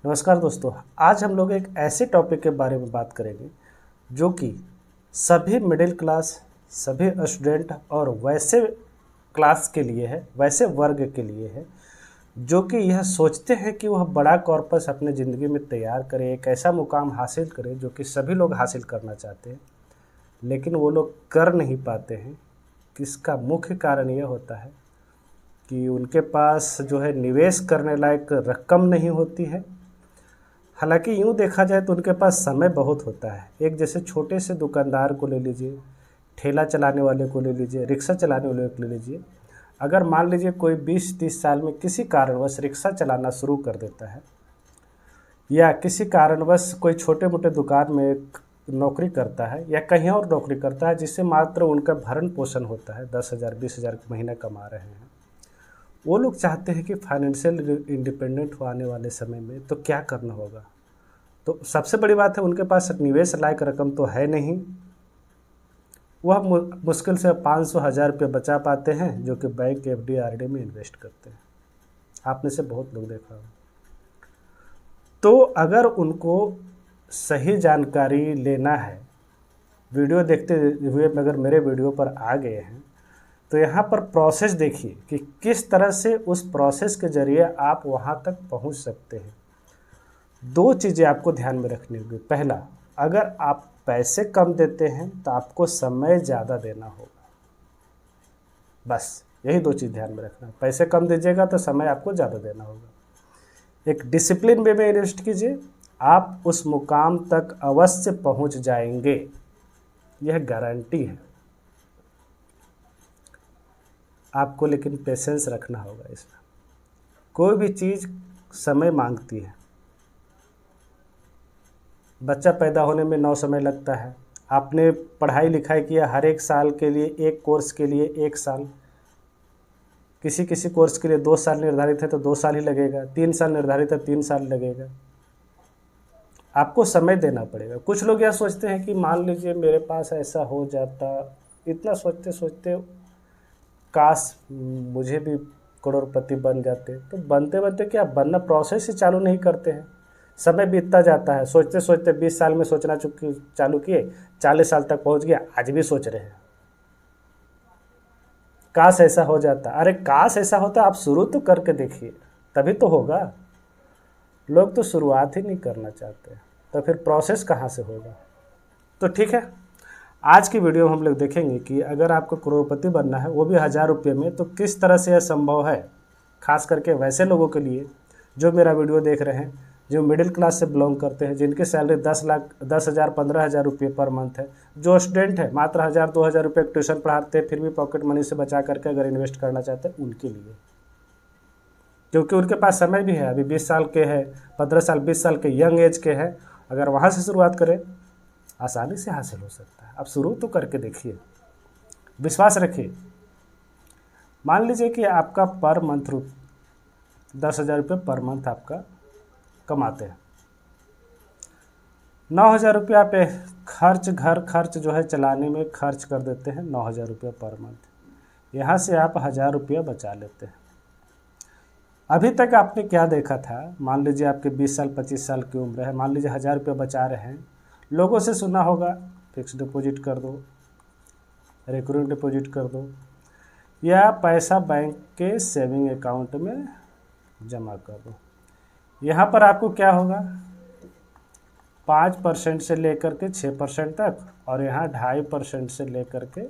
नमस्कार दोस्तों। आज हम लोग एक ऐसे टॉपिक के बारे में बात करेंगे जो कि सभी मिडिल क्लास, सभी स्टूडेंट और वैसे क्लास के लिए है, वैसे वर्ग के लिए है जो कि यह सोचते हैं कि वह बड़ा कॉर्पस अपने ज़िंदगी में तैयार करे, एक ऐसा मुकाम हासिल करे जो कि सभी लोग हासिल करना चाहते हैं, लेकिन वो लोग कर नहीं पाते हैं। इसका मुख्य कारण यह होता है कि उनके पास जो है निवेश करने लायक रकम नहीं होती है। हालांकि यूँ देखा जाए तो उनके पास समय बहुत होता है। एक जैसे छोटे से दुकानदार को ले लीजिए, ठेला चलाने वाले को ले लीजिए, रिक्शा चलाने वाले को ले लीजिए। अगर मान लीजिए कोई 20-30 साल में किसी कारणवश रिक्शा चलाना शुरू कर देता है या किसी कारणवश कोई छोटे मोटे दुकान में नौकरी करता है या कहीं और नौकरी करता है जिससे मात्र उनका भरण पोषण होता है, 10,000 20,000 महीना कमा रहे हैं, वो लोग चाहते हैं कि फाइनेंशियल इंडिपेंडेंट आने वाले समय में तो क्या करना होगा। तो सबसे बड़ी बात है उनके पास निवेश लायक रकम तो है नहीं। वह मुश्किल से 500-1000 रुपये बचा पाते हैं जो कि बैंक एफडी आरडी में इन्वेस्ट करते हैं। आपने से बहुत लोग देखा होगा। तो अगर उनको सही जानकारी लेना है, वीडियो देखते हुए अगर मेरे वीडियो पर आ गए हैं तो यहाँ पर प्रोसेस देखिए कि किस तरह से उस प्रोसेस के ज़रिए आप वहाँ तक पहुँच सकते हैं। 2 चीज़ें आपको ध्यान में रखनी होगी। पहला, अगर आप पैसे कम देते हैं तो आपको समय ज़्यादा देना होगा। बस यही 2 चीज़ ध्यान में रखना। पैसे कम दीजिएगा तो समय आपको ज़्यादा देना होगा। एक डिसिप्लिन वे में इन्वेस्ट कीजिए, आप उस मुकाम तक अवश्य पहुँच जाएंगे, यह गारंटी है। आपको लेकिन पेशेंस रखना होगा। इसमें कोई भी चीज़ समय मांगती है। बच्चा पैदा होने में 9 समय लगता है। आपने पढ़ाई लिखाई किया, हर एक साल के लिए, एक कोर्स के लिए 1 साल, किसी किसी कोर्स के लिए 2 साल निर्धारित है तो 2 साल ही लगेगा, 3 साल निर्धारित है 3 साल लगेगा। आपको समय देना पड़ेगा। कुछ लोग यह सोचते हैं कि मान लीजिए मेरे पास ऐसा हो जाता, इतना सोचते सोचते काश मुझे भी करोड़पति बन जाते। तो बनते बनते क्या बनना, प्रोसेस ही चालू नहीं करते हैं। समय बीतता जाता है, सोचते सोचते 20 साल में सोचना चालू किए, 40 साल तक पहुंच गया, आज भी सोच रहे हैं काश ऐसा हो जाता। अरे काश ऐसा होता, आप शुरू तो करके देखिए, तभी तो होगा। लोग तो शुरुआत ही नहीं करना चाहते, तो फिर प्रोसेस कहाँ से होगा। तो ठीक है, आज की वीडियो में हम लोग देखेंगे कि अगर आपको करोड़पति बनना है, वो भी 1000 रुपये में, तो किस तरह से यह संभव है। खास करके वैसे लोगों के लिए जो मेरा वीडियो देख रहे हैं, जो मिडिल क्लास से बिलोंग करते हैं, जिनकी सैलरी 10,000 15,000 रुपये पर मंथ है, जो स्टूडेंट है मात्र 1000-2000 रुपये ट्यूशन पढ़ाते हैं, फिर भी पॉकेट मनी से बचा करके अगर इन्वेस्ट करना चाहते हैं, उनके लिए। क्योंकि उनके पास समय भी है, अभी 20 साल के हैं, 15 साल 20 साल के यंग एज के हैं। अगर वहाँ से शुरुआत करें, आसानी से हासिल हो सकता है। आप शुरू तो करके देखिए, विश्वास रखिए। मान लीजिए कि आपका पर मंथ 10,000 रुपये पर मंथ आपका कमाते हैं, 9,000 रुपया पे घर खर्च जो है चलाने में खर्च कर देते हैं, 9,000 रुपया पर मंथ। यहाँ से आप 1000 रुपया बचा लेते हैं। अभी तक आपने क्या देखा था, मान लीजिए आपके 20 साल 25 साल की उम्र है, मान लीजिए 1000 रुपया बचा रहे हैं। लोगों से सुना होगा फिक्स डिपॉजिट कर दो, रिकरिंग डिपॉजिट कर दो, या पैसा बैंक के सेविंग अकाउंट में जमा कर दो। यहाँ पर आपको क्या होगा, 5% से लेकर के 6% तक, और यहाँ 2.5% से लेकर के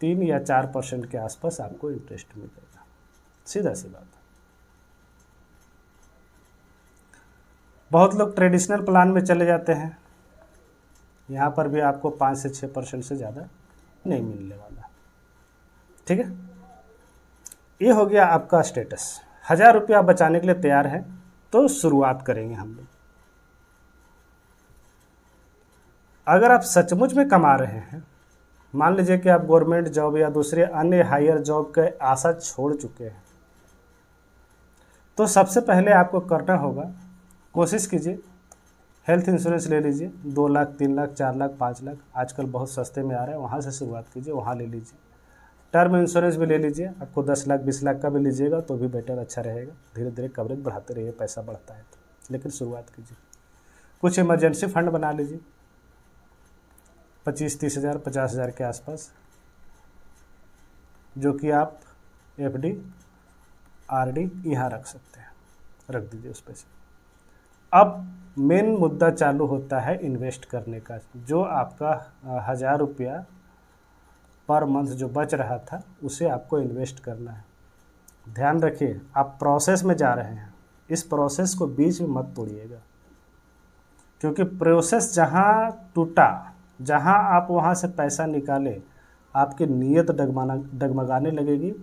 3 या 4% के आसपास आपको इंटरेस्ट मिलेगा। सीधा सी बात है। बहुत लोग ट्रेडिशनल प्लान में चले जाते हैं, यहाँ पर भी आपको 5 से 6% से ज़्यादा नहीं मिलने वाला। ठीक है, ये हो गया आपका स्टेटस। 1000 रुपया बचाने के लिए तैयार है तो शुरुआत करेंगे हम लोग। अगर आप सचमुच में कमा रहे हैं, मान लीजिए कि आप गवर्नमेंट जॉब या दूसरे अन्य हायर जॉब के आशा छोड़ चुके हैं, तो सबसे पहले आपको करना होगा, कोशिश कीजिए हेल्थ इंश्योरेंस ले लीजिए। 2 लाख 3 लाख 4 लाख 5 लाख आजकल बहुत सस्ते में आ रहे हैं, वहाँ से शुरुआत कीजिए, वहाँ ले लीजिए। टर्म इंश्योरेंस भी ले लीजिए, आपको 10 लाख 20 लाख का भी लीजिएगा तो भी बेटर, अच्छा रहेगा। धीरे धीरे कवरेज बढ़ाते रहिए, पैसा बढ़ता है तो। लेकिन शुरुआत कीजिए। कुछ इमरजेंसी फंड बना लीजिए, 25-30 हज़ार 50 हज़ार के आसपास, जो कि आप FD RD यहाँ रख सकते हैं, रख दीजिए उस पैसे। अब मेन मुद्दा चालू होता है इन्वेस्ट करने का। जो आपका 1000 रुपया पर मंथ जो बच रहा था उसे आपको इन्वेस्ट करना है। ध्यान रखिए, आप प्रोसेस में जा रहे हैं, इस प्रोसेस को बीच में मत तोड़िएगा, क्योंकि प्रोसेस जहाँ टूटा, जहाँ आप वहाँ से पैसा निकाले, आपकी नीयत डगमगाने लगेगी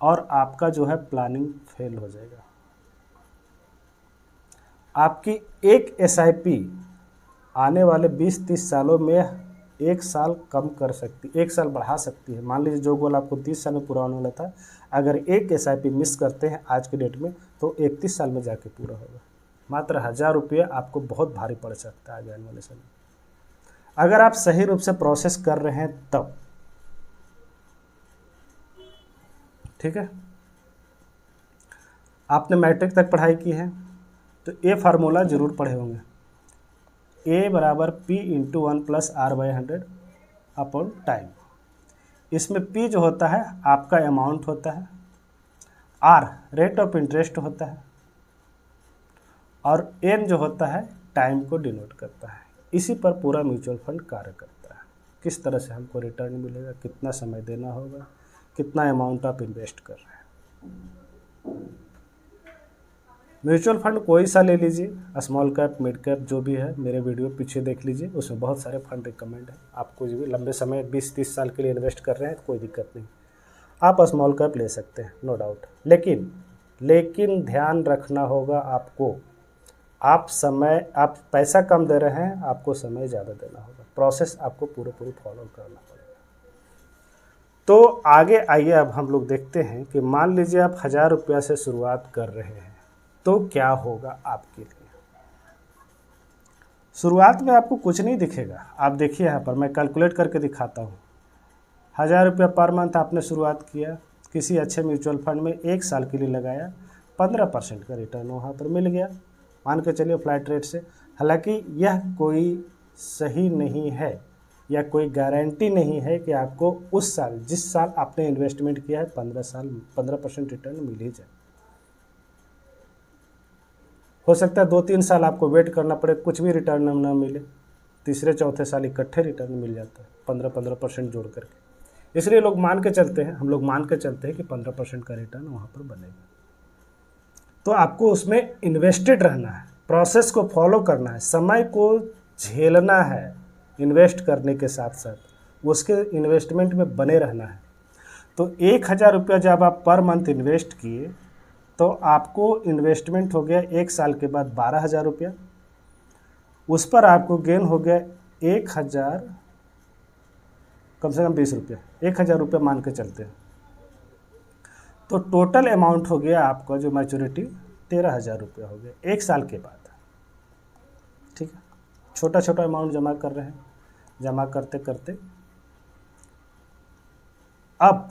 और आपका जो है प्लानिंग फेल हो जाएगा। आपकी एक SIP आने वाले 20-30 सालों में 1 साल कम कर सकती, 1 साल बढ़ा सकती है। मान लीजिए जो गोल आपको 30 साल में पूरा होने वाला था, अगर एक SIP मिस करते हैं आज के डेट में तो 31 साल में जाके पूरा होगा। मात्र 1000 रुपये आपको बहुत भारी पड़ सकता है आगे आने वाले समय। अगर आप सही रूप से प्रोसेस कर रहे हैं तब, ठीक है। आपने मैट्रिक तक पढ़ाई की है तो ये फार्मूला जरूर पढ़े होंगे, A = P × 1 + R/100 upon time. इसमें P जो होता है आपका अमाउंट होता है, R रेट ऑफ इंटरेस्ट होता है, और N जो होता है टाइम को डिनोट करता है। इसी पर पूरा म्यूचुअल फंड कार्य करता है। किस तरह से हमको रिटर्न मिलेगा, कितना समय देना होगा, कितना अमाउंट आप इन्वेस्ट कर रहे हैं। म्यूचुअल फंड कोई सा ले लीजिए, स्मॉल कैप, मिड कैप, जो भी है, मेरे वीडियो पीछे देख लीजिए, उसमें बहुत सारे फंड रिकमेंड है। आप कुछ भी लंबे समय 20-30 साल के लिए इन्वेस्ट कर रहे हैं तो कोई दिक्कत नहीं, आप स्मॉल कैप ले सकते हैं, नो डाउट। लेकिन ध्यान रखना होगा आपको, आप पैसा कम दे रहे हैं, आपको समय ज़्यादा देना होगा, प्रोसेस आपको पूरी फॉलो करना पड़ेगा। तो आगे आइए, अब हम लोग देखते हैं कि मान लीजिए आप 1000 रुपया से शुरुआत कर रहे हैं तो क्या होगा आपके लिए। शुरुआत में आपको कुछ नहीं दिखेगा। आप देखिए यहाँ पर मैं कैलकुलेट करके दिखाता हूँ। 1000 रुपया पर मंथ आपने शुरुआत किया, किसी अच्छे म्यूचुअल फंड में 1 साल के लिए लगाया, 15% का रिटर्न वहाँ पर मिल गया, मान के चलिए फ्लैट रेट से। हालांकि यह कोई सही नहीं है या कोई गारंटी नहीं है कि आपको उस साल, जिस साल आपने इन्वेस्टमेंट किया है, 15% रिटर्न मिल ही जाए। हो सकता है 2-3 साल आपको वेट करना पड़े, कुछ भी रिटर्न ना मिले, तीसरे चौथे साल इकट्ठे रिटर्न मिल जाता है 15% जोड़ करके। इसलिए लोग मान के चलते हैं, हम लोग मान के चलते हैं कि 15% का रिटर्न वहाँ पर बनेगा। तो आपको उसमें इन्वेस्टेड रहना है, प्रोसेस को फॉलो करना है, समय को झेलना है, इन्वेस्ट करने के साथ साथ उसके इन्वेस्टमेंट में बने रहना है। तो 1000 रुपया जब आप पर मंथ इन्वेस्ट किए तो आपको इन्वेस्टमेंट हो गया 1 साल के बाद 12,000 रुपया, उस पर आपको गेन हो गया 1000, कम से कम 20 रुपया, 1000 रुपया मान के चलते हैं। तो टोटल अमाउंट हो गया आपका जो मैच्योरिटी 13,000 रुपया हो गया 1 साल के बाद। ठीक है, छोटा छोटा अमाउंट जमा कर रहे हैं, जमा करते करते अब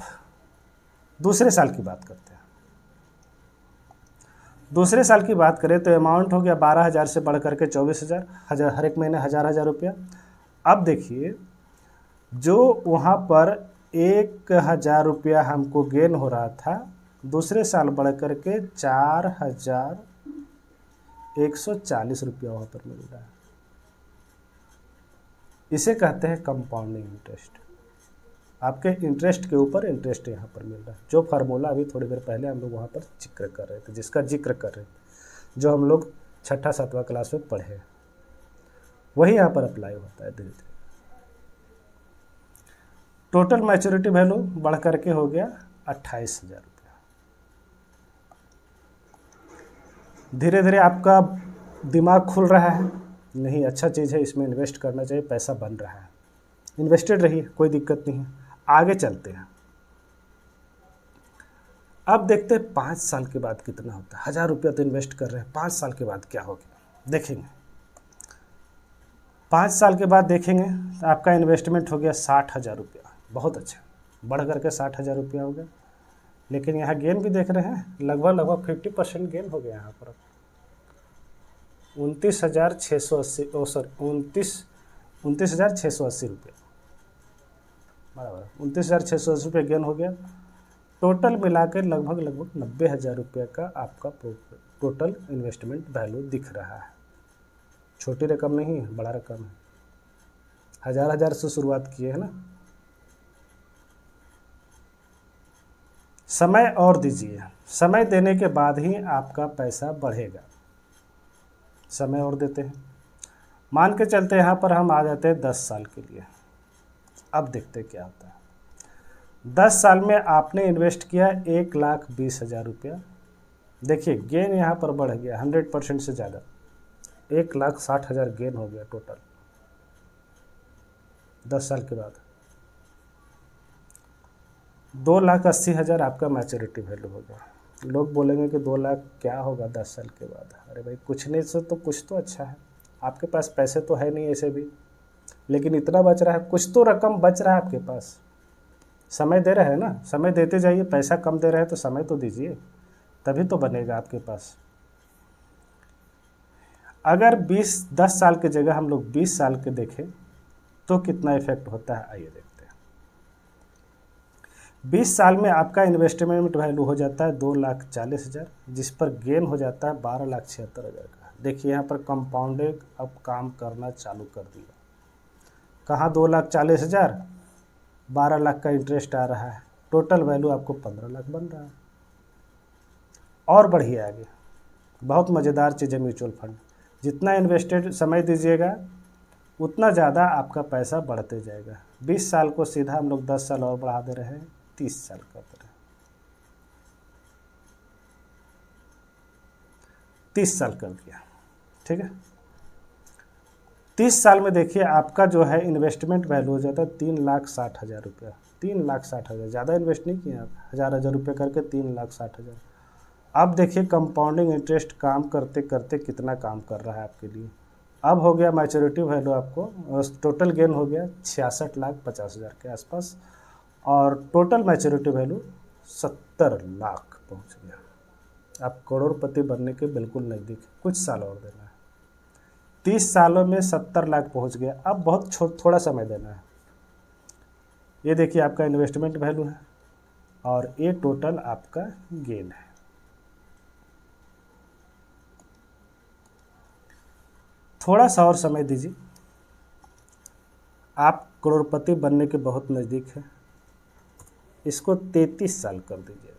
दूसरे साल की बात करते हैं। दूसरे साल की बात करें तो अमाउंट हो गया 12,000 से बढ़ करके 24,000, हर एक महीने 1000 रुपया। अब देखिए, जो वहाँ पर 1000 रुपया हमको गेन हो रहा था, दूसरे साल बढ़ करके 4140 रुपया वहाँ पर मिल रहा है। इसे कहते हैं कंपाउंडिंग इंटरेस्ट। आपके इंटरेस्ट के ऊपर इंटरेस्ट यहाँ पर मिल रहा है। जो फार्मूला अभी थोड़ी देर पहले हम लोग वहाँ पर जिक्र कर रहे थे, जिसका जिक्र कर रहे थे, जो हम लोग 6ठी-7वीं क्लास में पढ़े हैं, वही यहाँ पर अप्लाई होता है धीरे धीरे। टोटल मैच्योरिटी वैल्यू बढ़ करके हो गया 28,000 रुपया। धीरे धीरे आपका दिमाग खुल रहा है, नहीं अच्छा चीज़ है, इसमें इन्वेस्ट करना चाहिए, पैसा बन रहा है, इन्वेस्टेड रहिए, कोई दिक्कत नहीं है। आगे चलते हैं, अब देखते हैं 5 साल के बाद कितना होता है। 1000 रुपया तो इन्वेस्ट कर रहे हैं, 5 साल के बाद क्या होगा देखेंगे। 5 साल के बाद देखेंगे तो आपका इन्वेस्टमेंट हो गया 60,000 रुपया, बहुत अच्छा, बढ़ करके 60,000 रुपया हो गया। लेकिन यहाँ गेन भी देख रहे हैं, लगभग 50% गेन हो गया यहाँ पर। 29,680 सॉरी 29,680 रुपये बराबर 29,680 रुपये गेन हो गया। टोटल मिलाकर लगभग 90,000 रुपये का आपका टोटल इन्वेस्टमेंट वैल्यू दिख रहा है। छोटी रकम नहीं है, बड़ा रकम है। हजार से शुरुआत किए है ना। समय और दीजिए, समय देने के बाद ही आपका पैसा बढ़ेगा। समय और देते हैं, मान के चलते यहाँ पर हम आ जाते हैं 10 साल के लिए। अब देखते क्या होता है। 10 साल में आपने इन्वेस्ट किया 1,20,000 रुपया। देखिए गेन यहाँ पर बढ़ गया 100% से ज़्यादा, 1,60,000 गेन हो गया टोटल 10 साल के बाद। 2,80,000 आपका मैच्योरिटी वैल्यू हो गया। लोग बोलेंगे कि 2 लाख क्या होगा 10 साल के बाद। अरे भाई कुछ नहीं से तो कुछ तो अच्छा है। आपके पास पैसे तो है नहीं ऐसे भी, लेकिन इतना बच रहा है, कुछ तो रकम बच रहा है आपके पास। समय दे रहे हैं ना, समय देते जाइए। पैसा कम दे रहे हैं तो समय तो दीजिए, तभी तो बनेगा आपके पास। अगर 10 साल की जगह हम लोग 20 साल के देखें तो कितना इफेक्ट होता है, आइए देखते हैं। 20 साल में आपका इन्वेस्टमेंट वैल्यू हो जाता है 2,40,000, जिस पर गेन हो जाता है 12,76,000 का। देखिए यहाँ पर कंपाउंडिंग अब काम करना चालू कर दिया। कहाँ 2,40,000, 12 लाख का इंटरेस्ट आ रहा है, टोटल वैल्यू आपको 15 लाख बन रहा है। और बढ़िए आगे, बहुत मज़ेदार चीज़ है म्यूचुअल फंड। जितना इन्वेस्टेड समय दीजिएगा उतना ज़्यादा आपका पैसा बढ़ते जाएगा। 20 साल को सीधा हम लोग 10 साल और बढ़ा दे रहे हैं, 30 साल कर दे रहे हैं, 30 साल कर दिया। ठीक है, 30 साल में देखिए आपका जो है इन्वेस्टमेंट वैल्यू हो जाता है 3,60,000 रुपया। 3,60,000, ज़्यादा इन्वेस्ट नहीं किया आप, हज़ार रुपये करके 3,60,000। अब देखिए कंपाउंडिंग इंटरेस्ट काम करते करते कितना काम कर रहा है आपके लिए। अब हो गया मैच्योरिटी वैल्यू आपको, टोटल गेन हो गया 66,50,000 के आसपास, और टोटल मैच्योरिटी वैल्यू 70 लाख पहुंच गया। आप करोड़पति बनने के बिल्कुल नज़दीक, कुछ साल और देना है। 30 सालों में 70 लाख पहुंच गया। अब बहुत थोड़ा समय देना है। ये देखिए आपका इन्वेस्टमेंट वैल्यू है और ये टोटल आपका गेन है। थोड़ा सा और समय दीजिए, आप करोड़पति बनने के बहुत नज़दीक हैं। इसको 33 साल कर दीजिए।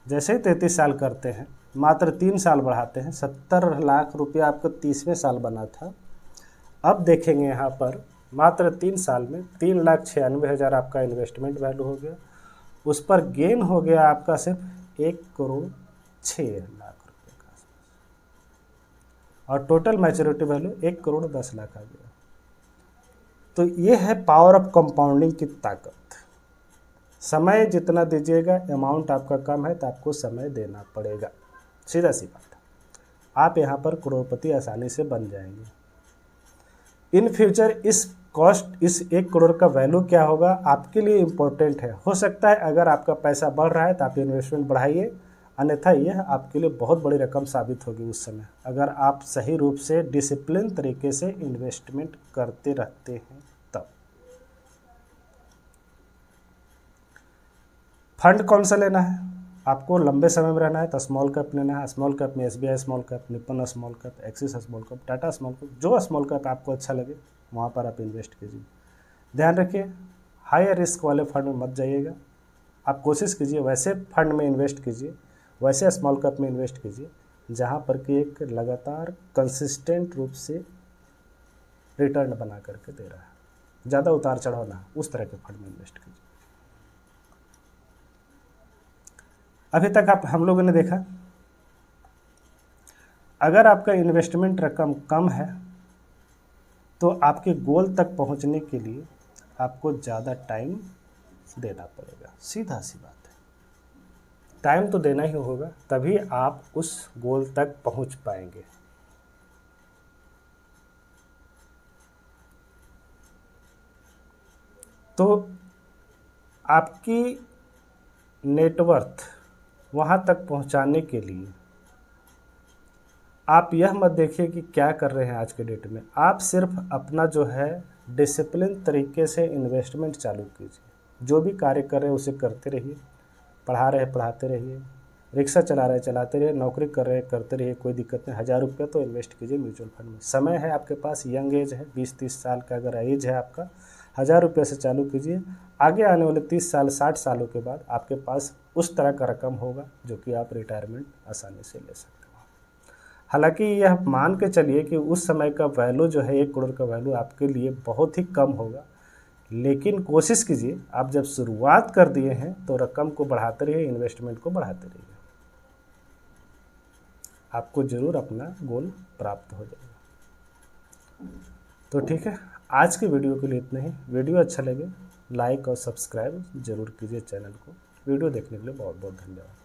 जैसे ही 33 साल करते हैं, मात्र 3 साल बढ़ाते हैं, 70 लाख रुपया आपको 30वें साल बना था। अब देखेंगे यहाँ पर मात्र 3 साल में 3,96,000 आपका इन्वेस्टमेंट वैल्यू हो गया। उस पर गेन हो गया आपका सिर्फ 1,06,00,000 रुपये का, और टोटल मैच्योरिटी वैल्यू 1,10,00,000 आ गया। तो ये है पावर ऑफ कंपाउंडिंग की ताकत। समय जितना दीजिएगा, अमाउंट आपका कम है तो आपको समय देना पड़ेगा, सीधा सी बात है। आप यहाँ पर करोड़पति आसानी से बन जाएंगे। इन फ्यूचर इस 1 करोड़ का वैल्यू क्या होगा आपके लिए इम्पोर्टेंट है। हो सकता है अगर आपका पैसा बढ़ रहा है तो आप इन्वेस्टमेंट बढ़ाइए, अन्यथा यह आपके लिए बहुत बड़ी रकम साबित होगी उस समय, अगर आप सही रूप से डिसिप्लिन तरीके से इन्वेस्टमेंट करते रहते हैं तब। फंड कौन सा लेना है, आपको लंबे समय में रहना है तो स्मॉल कैप लेना है। स्मॉल कैप में SBI small cap, Nippon small cap, axis small cap, Tata small cap, जो स्मॉल कैप आपको अच्छा लगे वहाँ पर आप इन्वेस्ट कीजिए। ध्यान रखिए हाई रिस्क वाले फंड में मत जाइएगा। आप कोशिश कीजिए वैसे फंड में इन्वेस्ट कीजिए, वैसे स्मॉल कैप में इन्वेस्ट कीजिए जहाँ पर कि एक लगातार कंसिस्टेंट रूप से रिटर्न बना करके दे रहा है, ज़्यादा उतार चढ़ाव ना, उस तरह के फंड में इन्वेस्ट कीजिए। अभी तक आप हम लोगों ने देखा, अगर आपका इन्वेस्टमेंट रकम कम है तो आपके गोल तक पहुंचने के लिए आपको ज़्यादा टाइम देना पड़ेगा, सीधा सी बात है। टाइम तो देना ही होगा, तभी आप उस गोल तक पहुंच पाएंगे। तो आपकी नेटवर्थ वहाँ तक पहुँचाने के लिए आप यह मत देखिए कि क्या कर रहे हैं आज के डेट में, आप सिर्फ अपना जो है डिसिप्लिन तरीके से इन्वेस्टमेंट चालू कीजिए। जो भी कार्य कर रहे हैं उसे करते रहिए, पढ़ा रहे पढ़ाते रहिए, रिक्शा चला रहे चलाते रहिए, नौकरी कर रहे करते रहिए, कोई दिक्कत नहीं। 1000 रुपये तो इन्वेस्ट कीजिए म्यूचुअल फंड में। समय है आपके पास, यंग एज है, 20-30 साल का अगर एज है आपका, 1000 रुपये से चालू कीजिए। आगे आने वाले 30 साल 60 सालों के बाद आपके पास उस तरह का रकम होगा जो कि आप रिटायरमेंट आसानी से ले सकते हो। हालांकि यह मान के चलिए कि उस समय का वैल्यू जो है 1 करोड़ का वैल्यू आपके लिए बहुत ही कम होगा, लेकिन कोशिश कीजिए, आप जब शुरुआत कर दिए हैं तो रकम को बढ़ाते रहिए, इन्वेस्टमेंट को बढ़ाते रहिए, आपको ज़रूर अपना गोल प्राप्त हो जाएगा। तो ठीक है, आज की वीडियो के लिए इतना ही। वीडियो अच्छा लगे लाइक और सब्सक्राइब जरूर कीजिए चैनल को। वीडियो देखने के लिए बहुत बहुत धन्यवाद।